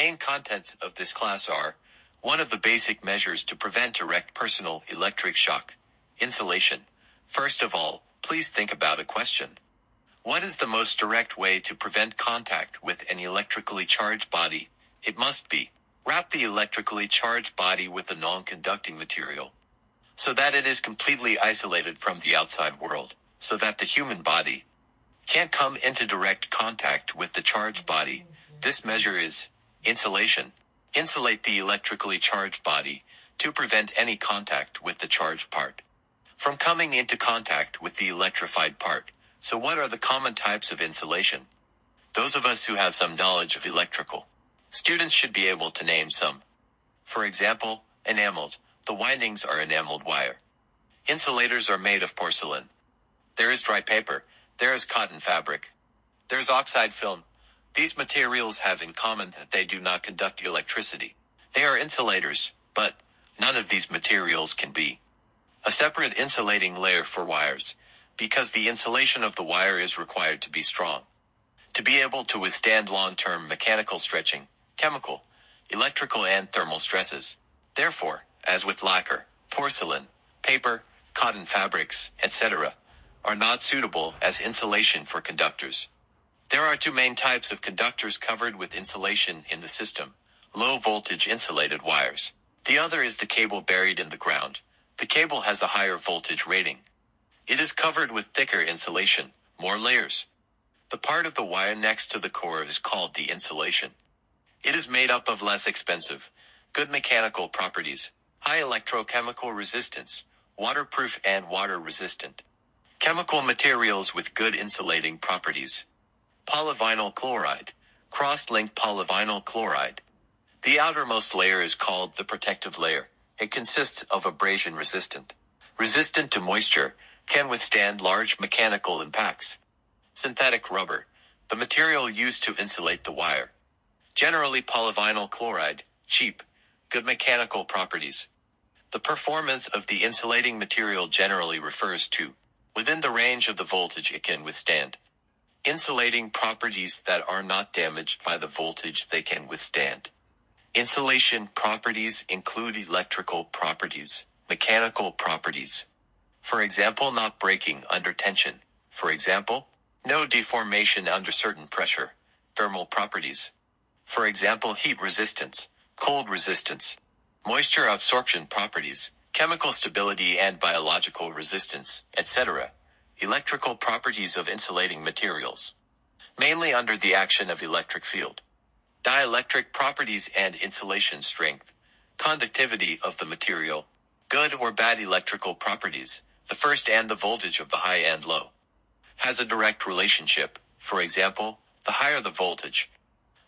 main contents of this class are: one of the basic measures to prevent direct personal electric shock, insulation. First of all, please think about a question. What is the most direct way to prevent contact with an electrically charged body? It must be wrap the electrically charged body with a non-conducting material, so that it is completely isolated from the outside world, so that the human body can't come into direct contact with the charged body. This measure is insulation. Insulate the electrically charged body to prevent any contact with the charged part from coming into contact with the electrified part. So what are the common types of insulation? Those of us who have some knowledge of electrical students should be able to name some. For example, enameled. The windings are enameled wire. Insulators are made of porcelain. There is dry paper. There is cotton fabric. There's oxide film. These materials have in common that they do not conduct electricity. They are insulators, but none of these materials can be a separate insulating layer for wires, because the insulation of the wire is required to be strong, to be able to withstand long-term mechanical stretching, chemical, electrical and thermal stresses. Therefore, as with lacquer, porcelain, paper, cotton fabrics, etc., are not suitable as insulation for conductors. There are two main types of conductors covered with insulation in the system: low-voltage insulated wires. The other is the cable buried in the ground. The cable has a higher voltage rating. It is covered with thicker insulation, more layers. The part of the wire next to the core is called the insulation. It is made up of less expensive, good mechanical properties, high electrochemical resistance, waterproof and water-resistant chemical materials with good insulating properties. Polyvinyl chloride, cross-linked polyvinyl chloride. The outermost layer is called the protective layer. It consists of abrasion resistant to moisture, can withstand large mechanical impacts. Synthetic rubber, the material used to insulate the wire. Generally polyvinyl chloride, cheap, good mechanical properties. The performance of the insulating material generally refers to within the range of the voltage it can withstand. Insulating properties that are not damaged by the voltage they can withstand. Insulation properties include electrical properties, mechanical properties. For example, not breaking under tension. For example, no deformation under certain pressure. Thermal properties. For example, heat resistance, cold resistance. Moisture absorption properties, chemical stability and biological resistance, etc. Electrical properties of insulating materials, mainly under the action of electric field. Dielectric properties and insulation strength, conductivity of the material, good or bad electrical properties, the first and the voltage of the high and low, has a direct relationship. For example, the higher the voltage,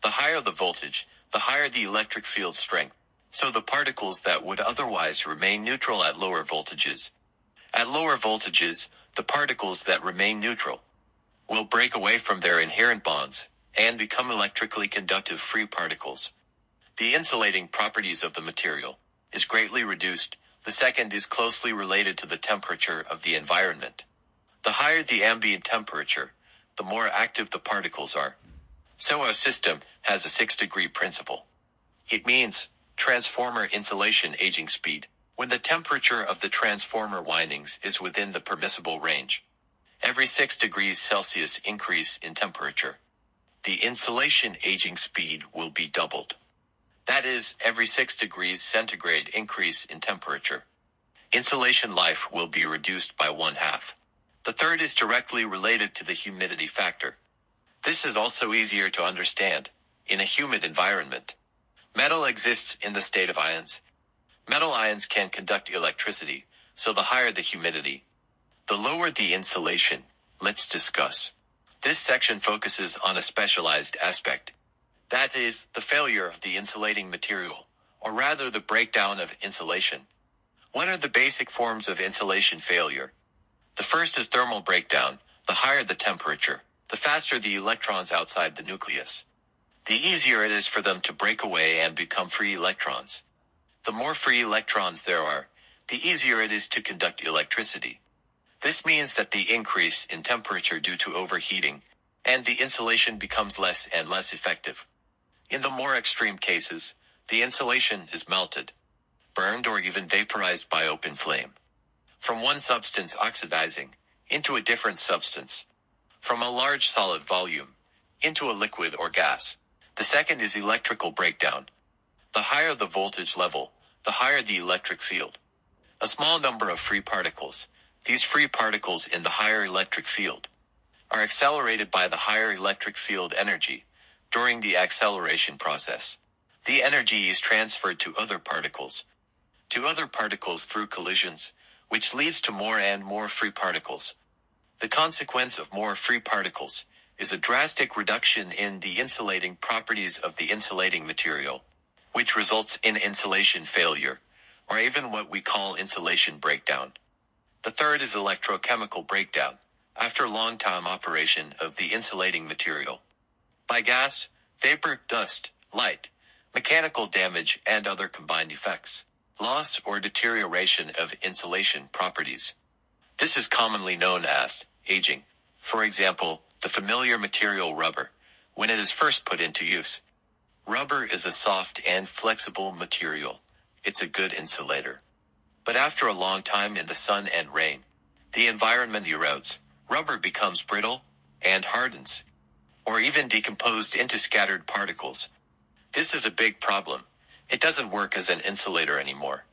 the higher the electric field strength. So the particles that would otherwise remain neutral at lower voltages. At lower voltages, the particles that remain neutral will break away from their inherent bonds and become electrically conductive free particles. The insulating properties of the material is greatly reduced. The second is closely related to the temperature of the environment. The higher the ambient temperature, the more active the particles are. So a system has a 6-degree principle. It means transformer insulation aging speed, when the temperature of the transformer windings is within the permissible range. Every 6 degrees Celsius increase in temperature, the insulation aging speed will be doubled. That is, every 6 degrees centigrade increase in temperature, insulation life will be reduced by 1/2. The third is directly related to the humidity factor. This is also easier to understand. In a humid environment, metal exists in the state of ions. Metal ions can conduct electricity, so the higher the humidity, the lower the insulation. Let's discuss. This section focuses on a specialized aspect. That is, the failure of the insulating material, or rather the breakdown of insulation. What are the basic forms of insulation failure? The first is thermal breakdown. The higher the temperature, the faster the electrons outside the nucleus, the easier it is for them to break away and become free electrons. The more free electrons there are, the easier it is to conduct electricity. This means that the increase in temperature due to overheating, and the insulation becomes less and less effective. In the more extreme cases, the insulation is melted, burned, or even vaporized by open flame. From one substance oxidizing into a different substance. From a large solid volume into a liquid or gas. The second is electrical breakdown. The higher the voltage level, the higher the electric field. A small number of free particles, these free particles in the higher electric field, are accelerated by the higher electric field energy during the acceleration process. The energy is transferred to other particles through collisions, which leads to more and more free particles. The consequence of more free particles is a drastic reduction in the insulating properties of the insulating material, which results in insulation failure, or even what we call insulation breakdown. The third is electrochemical breakdown, after long-time operation of the insulating material. By gas, vapor, dust, light, mechanical damage, and other combined effects. Loss or deterioration of insulation properties. This is commonly known as aging. For example, the familiar material rubber, when it is first put into use. Rubber is a soft and flexible material. It's a good insulator. But after a long time in the sun and rain, the environment erodes, rubber becomes brittle and hardens, or even decomposed into scattered particles. This is a big problem. It doesn't work as an insulator anymore.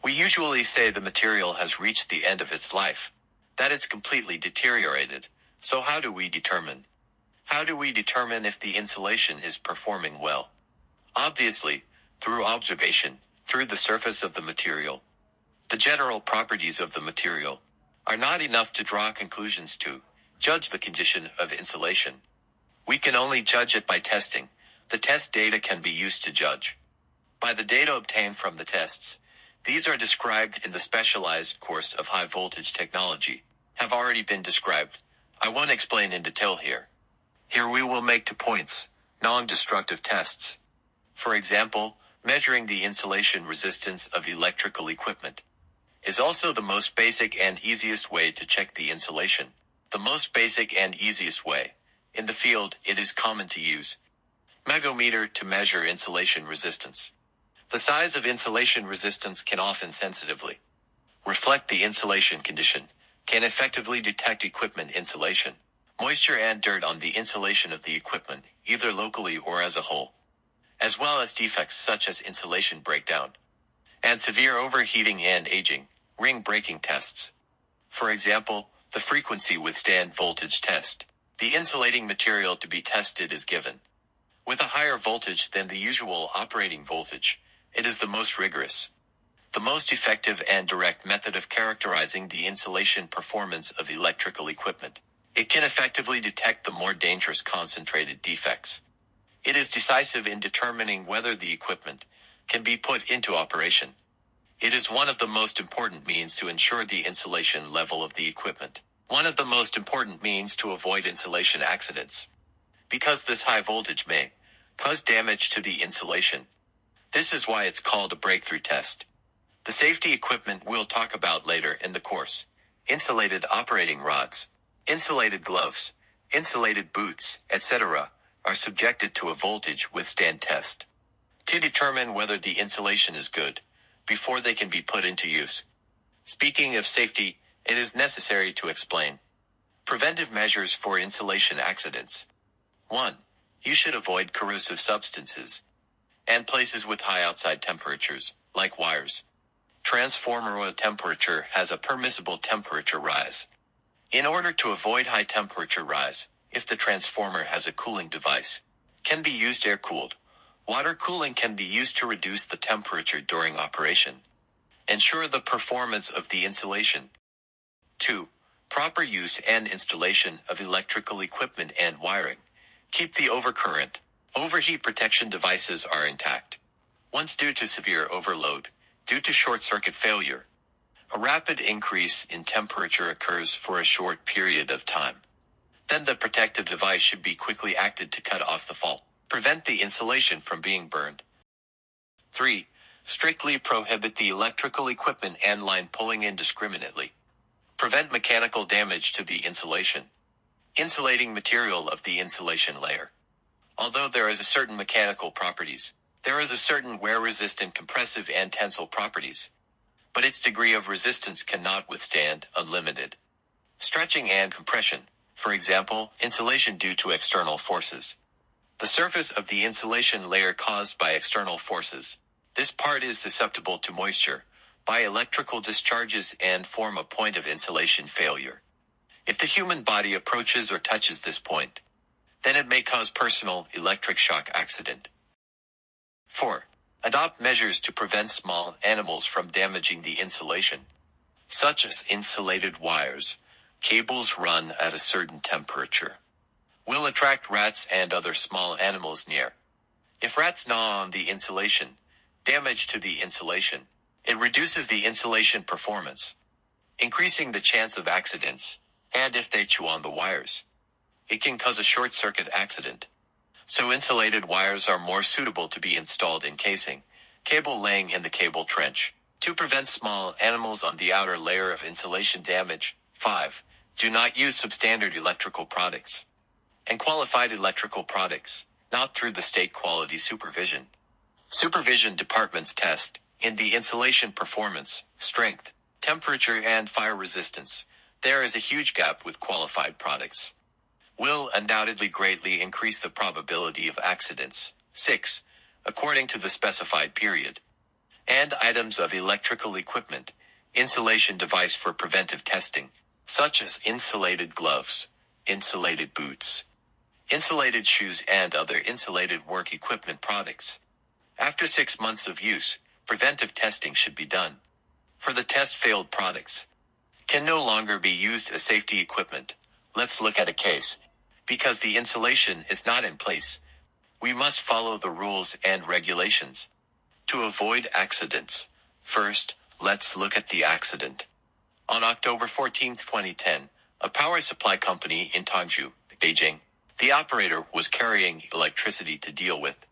We usually say the material has reached the end of its life, that it's completely deteriorated. So how do we determine? If the insulation is performing well? Obviously, through observation, through the surface of the material. The general properties of the material are not enough to draw conclusions to judge the condition of insulation. We can only judge it by testing. The test data can be used to judge. By the data obtained from the tests, these are described in the specialized course of high voltage technology, have already been described. I won't explain in detail here. Here we will make 2 points, non-destructive tests. For example, measuring the insulation resistance of electrical equipment is also the most basic and easiest way to check the insulation. The most basic and easiest way. In the field, it is common to use megometer to measure insulation resistance. The size of insulation resistance can often sensitively reflect the insulation condition, can effectively detect equipment insulation, moisture and dirt on the insulation of the equipment, either locally or as a whole, as well as defects such as insulation breakdown, and severe overheating and aging, ring breaking tests. For example, the frequency withstand voltage test. The insulating material to be tested is given with a higher voltage than the usual operating voltage. It is the most rigorous, the most effective and direct method of characterizing the insulation performance of electrical equipment. It can effectively detect the more dangerous concentrated defects. It is decisive in determining whether the equipment can be put into operation. It is one of the most important means to ensure the insulation level of the equipment. One of the most important means to avoid insulation accidents. Because this high voltage may cause damage to the insulation. This is why it's called a breakthrough test. The safety equipment we'll talk about later in the course. Insulated operating rods, insulated gloves, insulated boots, etc. are subjected to a voltage withstand test to determine whether the insulation is good before they can be put into use. Speaking of safety, it is necessary to explain preventive measures for insulation accidents. 1. You should avoid corrosive substances and places with high outside temperatures, like wires. Transformer temperature has a permissible temperature rise. In order to avoid high temperature rise, if the transformer has a cooling device, can be used air-cooled. Water cooling can be used to reduce the temperature during operation. Ensure the performance of the insulation. 2. Proper use and installation of electrical equipment and wiring. Keep the overcurrent, overheat protection devices are intact. Once due to severe overload, due to short-circuit failure, a rapid increase in temperature occurs for a short period of time. Then the protective device should be quickly acted to cut off the fault, prevent the insulation from being burned. 3. Strictly prohibit the electrical equipment and line pulling indiscriminately. Prevent mechanical damage to the insulation. Insulating material of the insulation layer. Although there is a certain mechanical properties, there is a certain wear-resistant compressive and tensile properties. But its degree of resistance cannot withstand unlimited stretching and compression, for example, insulation due to external forces. The surface of the insulation layer caused by external forces. This part is susceptible to moisture, by electrical discharges and form a point of insulation failure. If the human body approaches or touches this point, then it may cause personal electric shock accident. 4. Adopt measures to prevent small animals from damaging the insulation, such as insulated wires. Cables run at a certain temperature will attract rats and other small animals near. If rats gnaw on the insulation, damage to the insulation, it reduces the insulation performance, increasing the chance of accidents, and if they chew on the wires, it can cause a short circuit accident. So insulated wires are more suitable to be installed in casing, cable laying in the cable trench, to prevent small animals on the outer layer of insulation damage. 5. Do not use substandard electrical products and qualified electrical products, not through the state quality supervision. Supervision departments test, in the insulation performance, strength, temperature and fire resistance, there is a huge gap with qualified products. Will undoubtedly greatly increase the probability of accidents. 6. According to the specified period. And items of electrical equipment, insulation device for preventive testing, such as insulated gloves, insulated boots, insulated shoes and other insulated work equipment products. After 6 months of use, preventive testing should be done. For the test-failed products, can no longer be used as safety equipment. Let's look at a case. Because the insulation is not in place, we must follow the rules and regulations to avoid accidents. First, let's look at the accident. On October 14, 2010, a power supply company in Tongju, Beijing, the operator was carrying electricity to deal with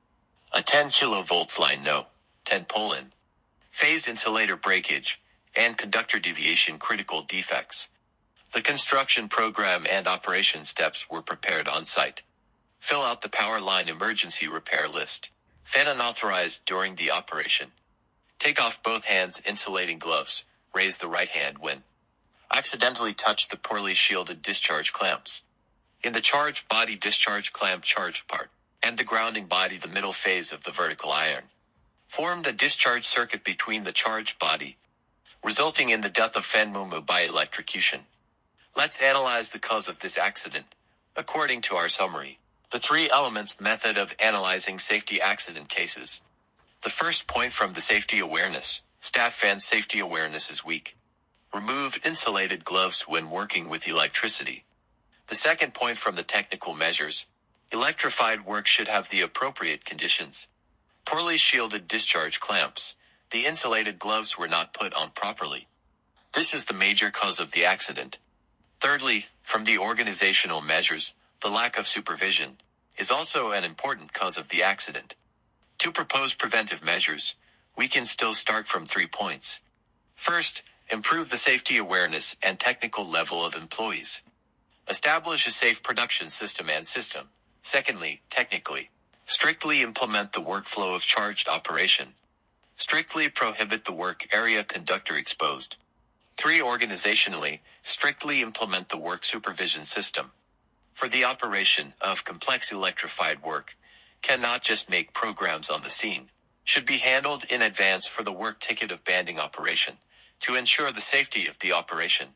a 10 kV line No. 10 pull-in, phase insulator breakage, and conductor deviation critical defects. The construction program and operation steps were prepared on site. Fill out the power line emergency repair list. Then unauthorized during the operation. Take off both hands insulating gloves. Raise the right hand when accidentally touch the poorly shielded discharge clamps. In the charge body discharge clamp charge part, and the grounding body the middle phase of the vertical iron, formed a discharge circuit between the charged body, resulting in the death of Fen Mumu by electrocution. Let's analyze the cause of this accident. According to our summary, the 3 elements method of analyzing safety accident cases. The first point from the safety awareness, staff fan safety awareness is weak. Remove insulated gloves when working with electricity. The second point from the technical measures, electrified work should have the appropriate conditions. Poorly shielded discharge clamps, the insulated gloves were not put on properly. This is the major cause of the accident. Thirdly, from the organizational measures, the lack of supervision is also an important cause of the accident. To propose preventive measures, we can still start from 3 points. First, improve the safety awareness and technical level of employees. Establish a safe production system and system. Secondly, technically, strictly implement the workflow of charged operation. Strictly prohibit the work area conductor exposed. 3. Organizationally, strictly implement the work supervision system. For the operation of complex electrified work, cannot just make programs on the scene, should be handled in advance for the work ticket of banding operation, to ensure the safety of the operation.